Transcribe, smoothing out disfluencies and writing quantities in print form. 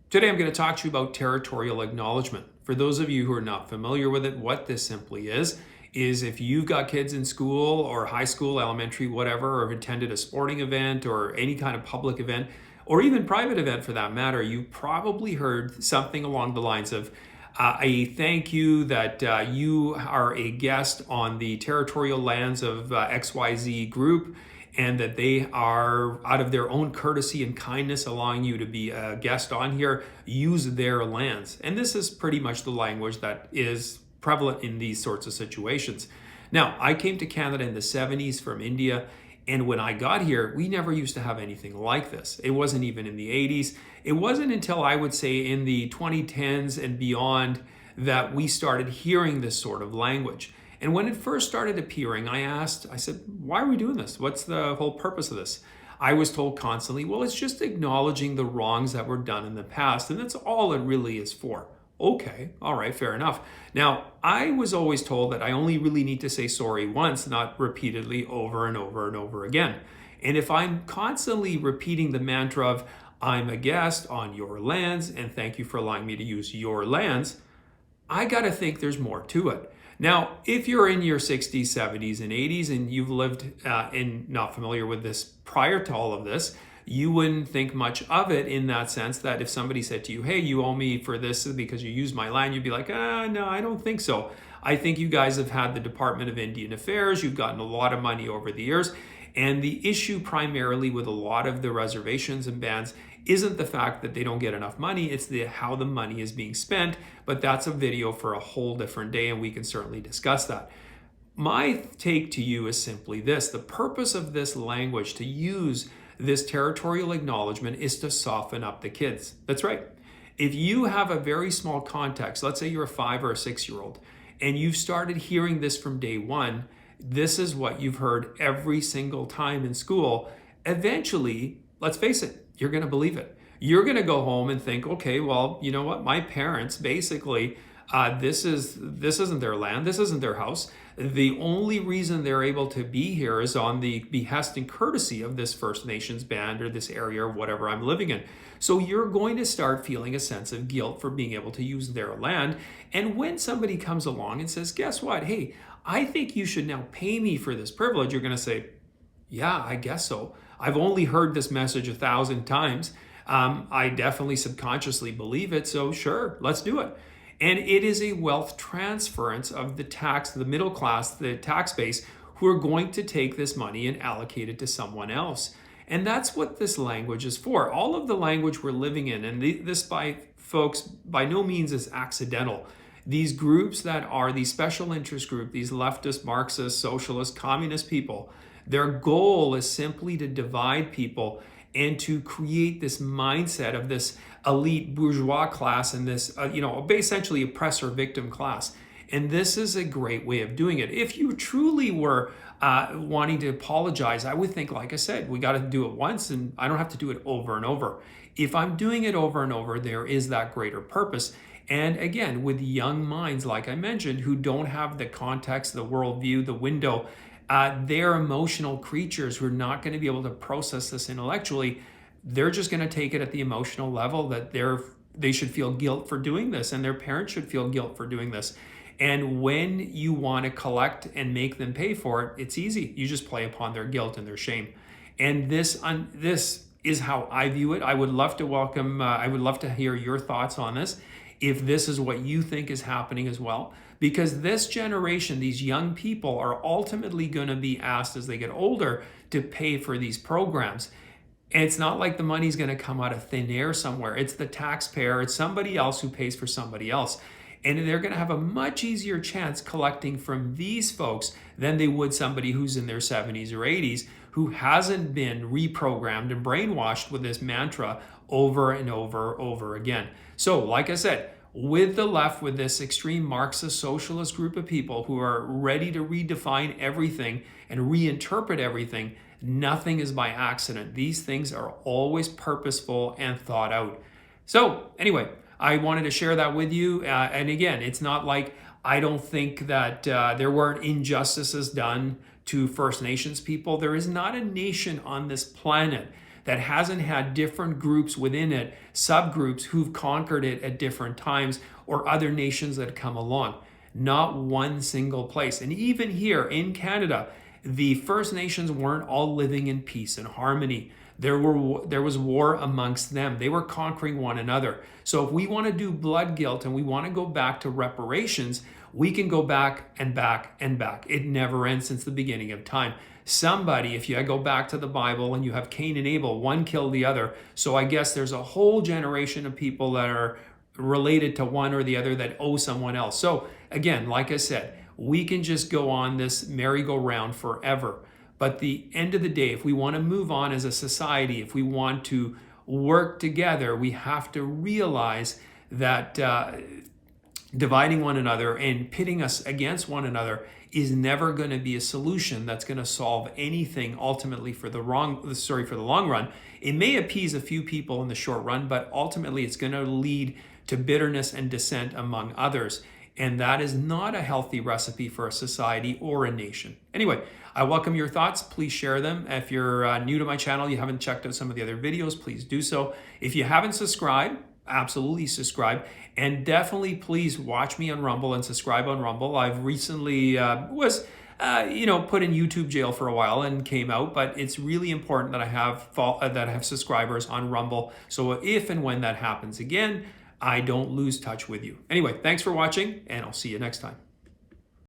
Today I'm going to talk to you about territorial acknowledgement. For those of you who are not familiar with it, what this simply is if you've got kids in school or high school, elementary, whatever, or have attended a sporting event or any kind of public event, or even private event for that matter, you've probably heard something along the lines of a thank you that you are a guest on the territorial lands of XYZ group, and that they are, out of their own courtesy and kindness, allowing you to be a guest on here, use their lands. And this is pretty much the language that is prevalent in these sorts of situations. Now, I came to Canada in the 70s from India, and when I got here, we never used to have anything like this. It wasn't even in the 80s. It wasn't until I would say in the 2010s and beyond that we started hearing this sort of language. And when it first started appearing, I said, why are we doing this? What's the whole purpose of this? I was told constantly, well, it's just acknowledging the wrongs that were done in the past, and that's all it really is for. Okay, all right, fair enough. Now, I was always told that I only really need to say sorry once, not repeatedly over and over and over again. And if I'm constantly repeating the mantra of, I'm a guest on your lands, and thank you for allowing me to use your lands, I got to think there's more to it. Now, if you're in your 60s, 70s, and 80s, and you've lived and not familiar with this prior to all of this, you wouldn't think much of it in that sense that if somebody said to you, hey, you owe me for this because you used my land, you'd be like, no, I don't think so. I think you guys have had the Department of Indian Affairs. You've gotten a lot of money over the years. And the issue primarily with a lot of the reservations and bands isn't the fact that they don't get enough money, it's how the money is being spent. But that's a video for a whole different day, and we can certainly discuss that. My take to you is simply this. The purpose of this language, to use this territorial acknowledgement, is to soften up the kids. That's right. If you have a very small context, let's say you're a 5 or a 6-year-old, and you've started hearing this from day one, this is what you've heard every single time in school. Eventually, let's face it, you're going to believe it. You're going to go home and think, okay, well, you know what? My parents basically, this isn't their land. This isn't their house. The only reason they're able to be here is on the behest and courtesy of this First Nations band or this area or whatever I'm living in. So you're going to start feeling a sense of guilt for being able to use their land. And when somebody comes along and says, guess what? Hey, I think you should now pay me for this privilege. You're going to say, yeah, I guess so. I've only heard this message 1,000 times. I definitely subconsciously believe it. So sure, let's do it. And it is a wealth transference of the middle class, the tax base, who are going to take this money and allocate it to someone else. And that's what this language is for. All of the language we're living in, and this by no means is accidental. These groups that are these special interest group, these leftist, Marxist, socialist, communist people, their goal is simply to divide people and to create this mindset of this elite bourgeois class and this, essentially oppressor victim class. And this is a great way of doing it. If you truly were wanting to apologize, I would think, like I said, we got to do it once and I don't have to do it over and over. If I'm doing it over and over, there is that greater purpose. And again, with young minds, like I mentioned, who don't have the context, the worldview, the window, they're emotional creatures who are not going to be able to process this intellectually. They're just going to take it at the emotional level that they should feel guilt for doing this, and their parents should feel guilt for doing this. And when you want to collect and make them pay for it, it's easy. You just play upon their guilt and their shame. And this is how I view it. I would love to hear your thoughts on this, if this is what you think is happening as well. Because this generation, these young people, are ultimately going to be asked as they get older to pay for these programs. And it's not like the money's going to come out of thin air somewhere. It's the taxpayer, it's somebody else who pays for somebody else. And they're going to have a much easier chance collecting from these folks than they would somebody who's in their 70s or 80s who hasn't been reprogrammed and brainwashed with this mantra over and over again. So, like I said, with the left, with this extreme Marxist socialist group of people who are ready to redefine everything and reinterpret everything, nothing is by accident. These things are always purposeful and thought out. So anyway, I wanted to share that with you. And again, it's not like I don't think that there weren't injustices done to First Nations people. There is not a nation on this planet that hasn't had different groups within it, subgroups who've conquered it at different times, or other nations that come along. Not one single place. And even here in Canada, the First Nations weren't all living in peace and harmony. There was war amongst them. They were conquering one another. So if we want to do blood guilt and we want to go back to reparations, we can go back and back and back. It never ends since the beginning of time. Somebody, if you go back to the Bible and you have Cain and Abel, one killed the other. So I guess there's a whole generation of people that are related to one or the other that owe someone else. So again, like I said, we can just go on this merry-go-round forever. But the end of the day, if we want to move on as a society, if we want to work together, we have to realize that dividing one another and pitting us against one another is never going to be a solution that's going to solve anything ultimately for the long run. It may appease a few people in the short run, but ultimately it's going to lead to bitterness and dissent among others. And that is not a healthy recipe for a society or a nation. Anyway, I welcome your thoughts. Please share them. If you're new to my channel, you haven't checked out some of the other videos, please do so. If you haven't subscribed, absolutely subscribe. And definitely please watch me on Rumble and subscribe on Rumble. I've recently was put in YouTube jail for a while and came out, but it's really important that I have subscribers on Rumble. So if and when that happens again, I don't lose touch with you. Anyway, thanks for watching, and I'll see you next time.